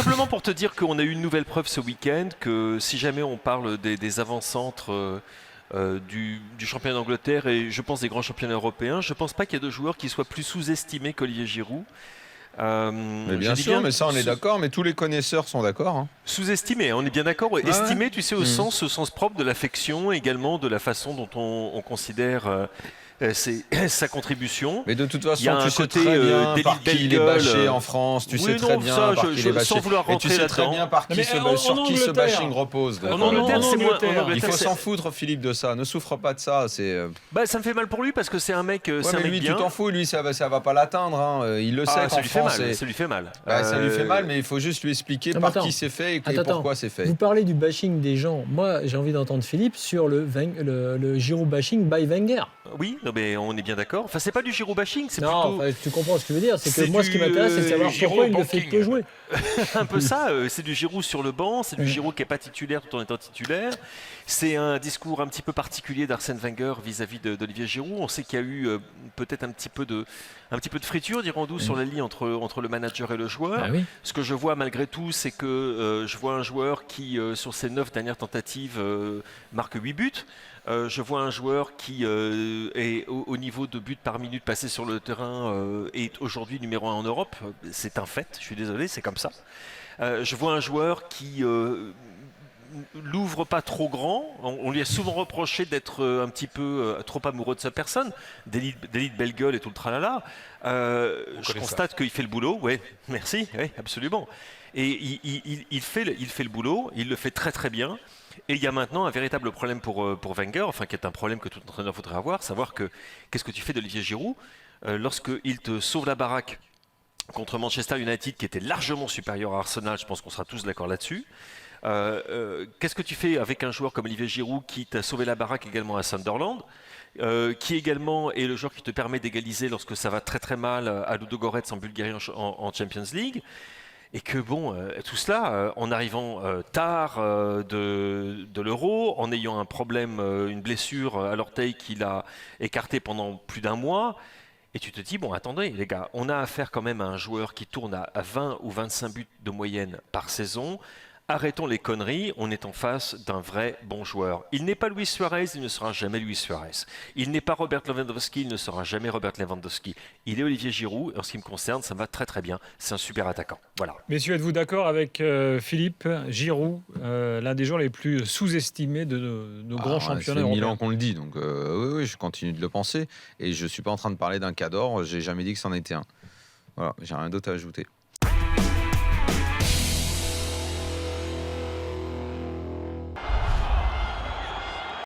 simplement pour te dire qu'on a eu une nouvelle preuve ce week-end que si jamais on parle des avant-centres du championnat d'Angleterre et je pense des grands championnats européens, je ne pense pas qu'il y ait de joueurs qui soient plus sous-estimés qu'Olivier Giroud. Mais bien sûr, mais ça on est d'accord, mais tous les connaisseurs sont d'accord. Hein. Sous-estimé, on est bien d'accord. Ouais. Estimé, tu sais, au sens propre de l'affection, également de la façon dont on considère sa contribution. Mais de toute façon, il y a tu un sais côté très bien d'élite par qui il est bâché en France, tu sais très bien ça, par qui il est bâché. sans vouloir Et tu rentrer sais très là-dedans. bien par qui sur qui ce bashing repose. En Angleterre, c'est moins. Il faut s'en foutre, Philippe, de ça. Ne souffre pas de ça. Bah, ça me fait mal pour lui parce que c'est un mec. Ouais, mais lui, tu t'en fous. Lui, ça va pas l'atteindre. Hein. Il le sait qu'en France, ça lui fait mal. Ça lui fait mal, mais il faut juste lui expliquer par qui c'est fait et pourquoi c'est fait. Vous parlez du bashing des gens. Moi, j'ai envie d'entendre Philippe sur le Giroud bashing by Wenger. Oui, non, mais on est bien d'accord. Enfin, c'est pas du Giroud bashing, c'est non, plutôt. Tu comprends ce que je veux dire. C'est que moi, ce qui m'intéresse, c'est de savoir pourquoi il le fait peu jouer. Un peu ça. C'est du Giroud sur le banc. C'est du Giroud qui est pas titulaire tout en étant titulaire. C'est un discours un petit peu particulier d'Arsène Wenger vis-à-vis d'Olivier Giroud. On sait qu'il y a eu peut-être un petit peu de friture, dirons-nous, sur la ligne entre le manager et le joueur. Ah oui. Ce que je vois malgré tout, c'est que je vois un joueur qui, sur ses 9 dernières tentatives, marque 8 buts. Je vois un joueur qui est au niveau de buts par minute passé sur le terrain est aujourd'hui numéro 1 en Europe. C'est un fait, je suis désolé, c'est comme ça. Je vois un joueur qui l'ouvre pas trop grand. On lui a souvent reproché d'être un petit peu trop amoureux de sa personne, d'élite belle gueule et tout le tralala. Je constate qu'il fait le boulot. Oui, merci, oui, absolument. Et il fait le boulot, il le fait très très bien. Et il y a maintenant un véritable problème pour Wenger, enfin qui est un problème que tout entraîneur voudrait avoir, savoir que qu'est-ce que tu fais d'Olivier Giroud lorsqu'il te sauve la baraque contre Manchester United qui était largement supérieur à Arsenal, je pense qu'on sera tous d'accord là-dessus. Qu'est-ce que tu fais avec un joueur comme Olivier Giroud qui t'a sauvé la baraque également à Sunderland, qui également est le joueur qui te permet d'égaliser lorsque ça va très très mal à Ludogorets en Bulgarie en Champions League. Et que bon, tout cela, en arrivant tard de l'Euro, en ayant un problème, une blessure à l'orteil qu'il a écarté pendant plus d'un mois, et tu te dis, bon attendez les gars, on a affaire quand même à un joueur qui tourne à 20 ou 25 buts de moyenne par saison. Arrêtons les conneries, on est en face d'un vrai bon joueur. Il n'est pas Luis Suarez, il ne sera jamais Luis Suarez. Il n'est pas Robert Lewandowski, il ne sera jamais Robert Lewandowski. Il est Olivier Giroud, et en ce qui me concerne, ça me va très très bien. C'est un super attaquant. Voilà. Messieurs, êtes-vous d'accord avec Philippe Giroud, l'un des joueurs les plus sous-estimés de nos grands championnats européens? C'est Milan qu'on le dit, donc oui, je continue de le penser. Et je ne suis pas en train de parler d'un cadre, j'ai jamais dit que c'en était un. Voilà, j'ai rien d'autre à ajouter.